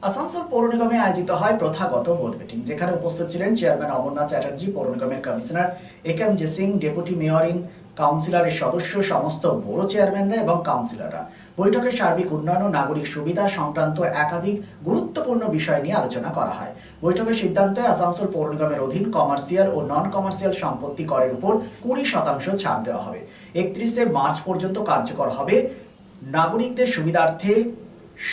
আসানসোল পৌর নিগমে আয়োজিত হয় প্রথাগত বোর্ড মিটিং, যেখানে উপস্থিত ছিলেন চেয়ারম্যান অমরনাথ চ্যাটার্জি, পৌর নিগমের commissioner AKM J Singh, deputy mayor in কাউন্সিলরের সদস্য, সমস্ত বড় চেয়ারম্যানরা এবং কাউন্সিলররা। বৈঠকে সার্বিক উন্নয়ন ও নাগরিক সুবিধা সংক্রান্ত একাধিক গুরুত্বপূর্ণ বিষয় নিয়ে আলোচনা করা হয়। বৈঠকের সিদ্ধান্তে আসানসোল পৌর নিগমের অধীন কমার্শিয়াল ও নন কমার্শিয়াল সম্পত্তি করের উপর 20% ছাড় দেওয়া হবে। 31শে মার্চ পর্যন্ত কার্যকর হবে। নাগরিকদের সুবিধার্থে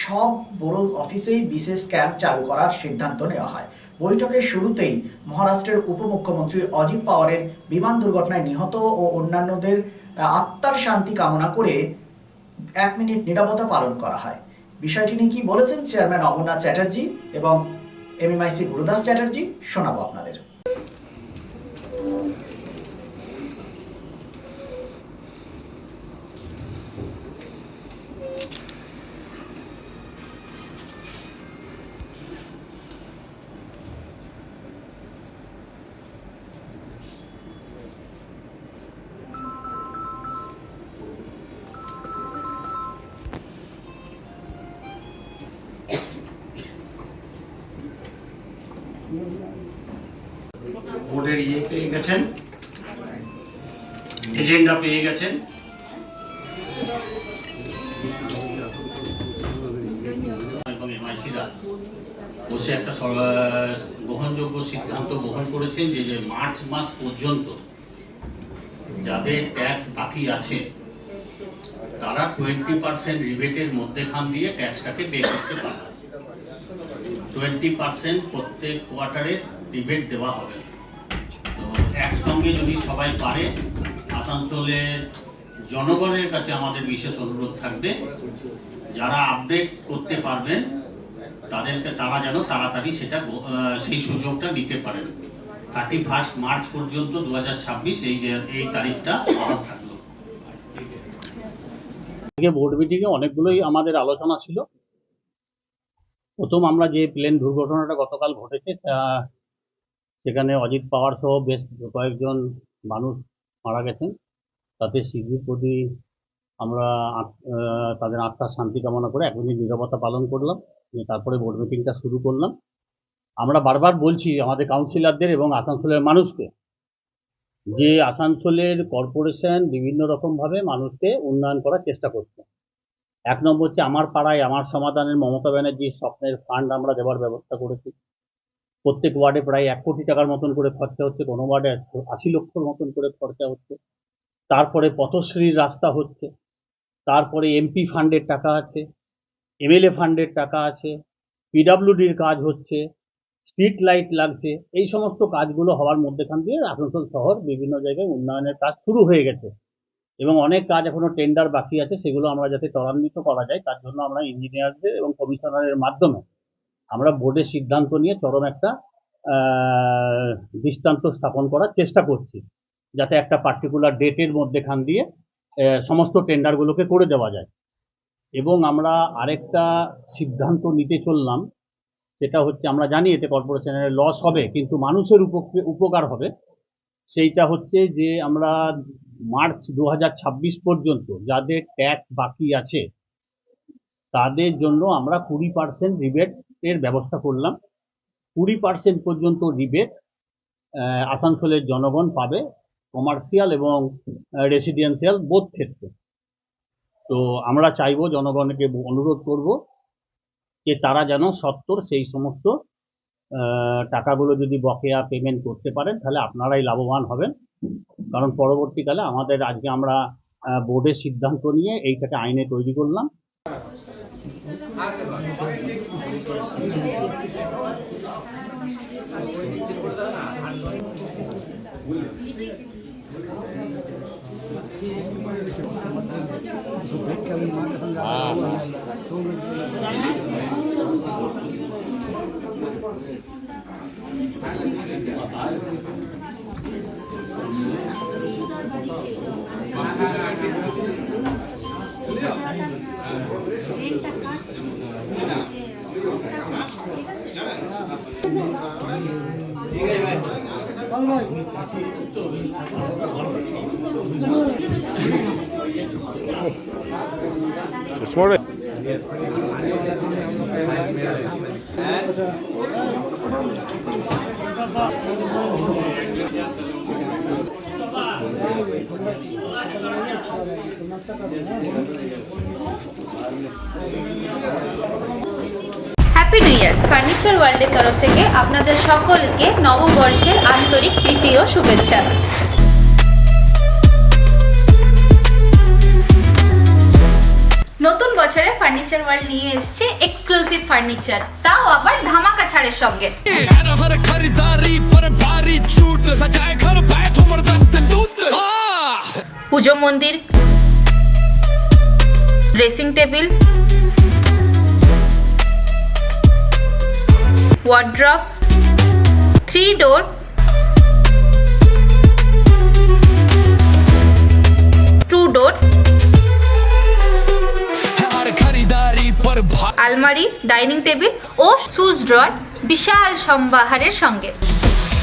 সব বড় অফিসেই বিশেষ ক্যাম্প চালু করার সিদ্ধান্ত নেওয়া হয়। বৈঠকের শুরুতেই মহারাষ্ট্রের উপমুখ্যমন্ত্রী অজিত পাওয়ারের বিমান দুর্ঘটনায় নিহত ও অন্যান্যদের আত্মার শান্তি কামনা করে 1 মিনিট নীরবতা পালন করা হয়। বিষয়টি নিয়ে কি বলেছেন চেয়ারম্যান অমরনাথ চ্যাটার্জি এবং এমএমআইসি গুরুদাস চ্যাটার্জি, শোনাবো আপনাদের। বোর্ডের পেয়ে গেছেন, এজেন্ডা পেয়ে গেছেন। এবং এমআইসিরা বসে একটা গ্রহণযোগ্য সিদ্ধান্ত গ্রহণ করেছেন যে মার্চ মাস পর্যন্ত যাদের ট্যাক্স বাকি আছে তারা 20% রিবেটের মধ্যেখান দিয়ে ট্যাক্সটাকে পে করতে পারে। 20% প্রত্যেক কোয়ার্টারে রিবেট দেওয়া হবে। তো একসঙ্গে যদি সবাই পারে, আসানসোলের জনগণের কাছে আমাদের বিশেষ অনুরোধ থাকবে, যারা আপডেট করতে পারবেন তারা যেন তাড়াতাড়ি সেই সুযোগটা নিতে পারেন। 31 মার্চ পর্যন্ত 2026 এই তারিখটা বহাল থাকলো। বোর্ড মিটিংয়ে অনেকগুলোই আমাদের আলোচনা ছিল। প্রথম আমরা যে প্লেন দুর্ঘটনাটা গতকাল ঘটেছে, সেখানে অজিত পাওয়ার সহ বেশ কয়েকজন মানুষ মারা গেছেন। তাতে স্মৃতির প্রতি আমরা তাদের আত্মার শান্তি কামনা করে 1 মিনিট নীরবতা পালন করলাম। তারপরে বোর্ড মিটিংটা শুরু করলাম। আমরা বারবার বলছি আমাদের কাউন্সিলরদের এবং আসানসোলের মানুষকে যে আসানসোলের কর্পোরেশন বিভিন্ন রকমভাবে মানুষকে উন্নয়ন করার চেষ্টা করছে। 1 নম্বর হচ্ছে আমার পাড়ায় আমার সমাধানের মমতা ব্যানার্জির স্বপ্নের ফান্ড আমরা দেওয়ার ব্যবস্থা করেছি। প্রত্যেক ওয়ার্ডে প্রায় 1 কোটি টাকার মতন করে খরচা হচ্ছে, কোনো ওয়ার্ডে 80 লক্ষর মতন করে খরচা হচ্ছে। তারপরে পথশ্রীর রাস্তা হচ্ছে, তারপরে এমপি ফান্ডের টাকা আছে, এমএলএ ফান্ডের টাকা আছে, পিডাব্লিউডির কাজ হচ্ছে, স্ট্রিট লাইট লাগছে। এই সমস্ত কাজগুলো হওয়ার মধ্যেখান দিয়ে আসানসোল শহর বিভিন্ন জায়গায় উন্নয়নের কাজ শুরু হয়ে গেছে এবং অনেক কাজ এখনো টেন্ডার বাকি আছে। সেগুলো আমরা যাতে ত্বরান্বিত করা যায় তার জন্য আমরা ইঞ্জিনিয়ারদের এবং কমিশনারের মাধ্যমে আমরা বোর্ডের সিদ্ধান্ত নিয়ে চরম একটা দৃষ্টান্ত স্থাপন করার চেষ্টা করছি, যাতে একটা পার্টিকুলার ডেটের মধ্যেখান দিয়ে সমস্ত টেন্ডারগুলোকে করে দেওয়া যায়। এবং আমরা আরেকটা সিদ্ধান্ত নিতে চললাম, সেটা হচ্ছে আমরা জানি এতে কর্পোরেশনের লস হবে কিন্তু মানুষের উপকার হবে। সেইটা হচ্ছে যে আমরা মার্চ 2026 পর্যন্ত যাদের ট্যাক্স বাকি আছে তাদের জন্য আমরা 20% রিবেটের ব্যবস্থা করলাম। 20% পর্যন্ত রিবেট আসানসোলের জনগণ পাবে, কমার্শিয়াল এবং রেসিডেন্সিয়াল বোথ ক্ষেত্রে। তো আমরা চাইবো, জনগণকে অনুরোধ করব যে তারা যেন সত্বর সেই সমস্ত টাকাগুলো যদি বকেয়া পেমেন্ট করতে পারেন তাহলে আপনারাই লাভবান হবেন। কারণ পরবর্তীকালে আজকে আমরা বোর্ডের সিদ্ধান্ত নিয়ে এইটাকে আইনে তৈরি করলাম। This morning. Happy new year! Furniture ওয়ার্ল্ডের তরফ থেকে আপনাদের সকলকে নববর্ষের আন্তরিক প্রীতি ও শুভেচ্ছা। নতুন বছরে ফার্নিচার ওয়ার্ল্ড নিয়ে এসেছে এক্সক্লুসিভ ফার্নিচার, তাও আবার ধামাকা ছাড়ের সঙ্গে। পুজো মন্দির, ড্রেসিং টেবিল, ওয়ার্ড্রপ, 3 ডোর, 2 ডোর, আলমারি, ডাইনিং টেবিল ও শুজ ড্রয়ার বিশাল সম্ভারের সঙ্গে।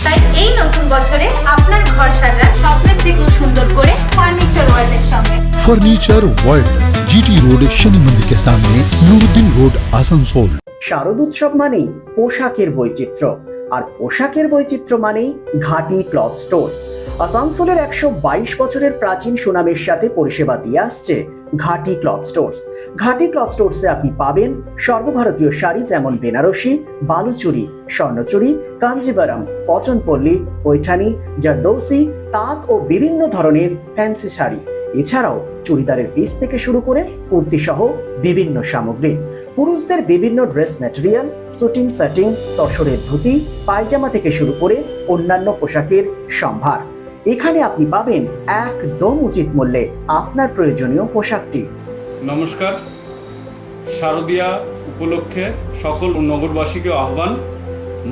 তাই এই নতুন বছরে আপনার ঘর সাজান স্বপ্নের থেকেও সুন্দর করে ফার্নিচার ওয়ার্ল্ডের সঙ্গে। Furniture world, GT road, Shani मंदिर के सामने, नूरुद्दीन रोड, आसनसोल। শারদ উৎসব মানেই পোশাকের বৈচিত্র্য, আর পোশাকের বৈচিত্র্য মানেই ঘাটি ক্লথ স্টোর্স। আসানসোলের 122 বছরের প্রাচীন সুনামের সাথে পরিষেবা দিয়ে আসছে ঘাটি ক্লথ স্টোর্স। ঘাটি ক্লথ স্টোর্সে আপনি পাবেন সর্বভারতীয় শাড়ি যেমন বেনারসি, বালুচুরি, স্বর্ণচুরি, কাঞ্জিভারাম, পচনপল্লী, পৈঠানি, জারদৌসি, তাঁত ও বিভিন্ন ধরনের ফ্যান্সি শাড়ি। এছাড়াও চুড়িদারের পিস থেকে শুরু করে কুর্তি সহ বিভিন্ন সামগ্রী, পুরুষদের বিভিন্ন ড্রেস ম্যাটেরিয়াল, শুটিং সেটিং, তসরের ধুতি, পায়জামা থেকে শুরু করে অন্যান্য পোশাকের সম্ভার। এখানে আপনি পাবেন একদম উচিত মূল্যে আপনার প্রয়োজনীয় পোশাকটি। নমস্কার, শারদীয়া উপলক্ষে সকল নগরবাসীকে আহ্বান।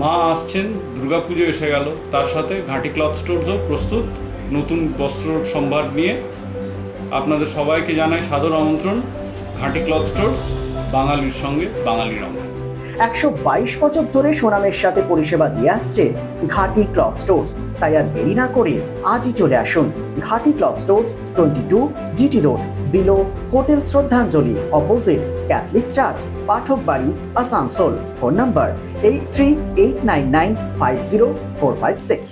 মা আসছেন, দুর্গাপুজো এসে গেল, তার সাথে ঘাটি ক্লথ স্টোরসও প্রস্তুত নতুন বস্ত্র সম্ভার নিয়ে। আপনাদের সবাইকে জানাই সাদর আমন্ত্রণ। ঘাটি ক্লথ স্টোরস, বাঙালির সঙ্গে বাঙালির রঙ। 122 বছর ধরে সুনামের সাথে পরিষেবা দিয়ে আসছে ঘাটি ক্লথ স্টোর্স। তাই আর দেরি না করে আজই চলে আসুন ঘাটি cloth stores, 22 GT road, below hotel শ্রদ্ধাঞ্জলি, অপোজিট ক্যাথলিক চার্চ, পাঠক বাড়ি, আসানসোল। Phone number 8389950456।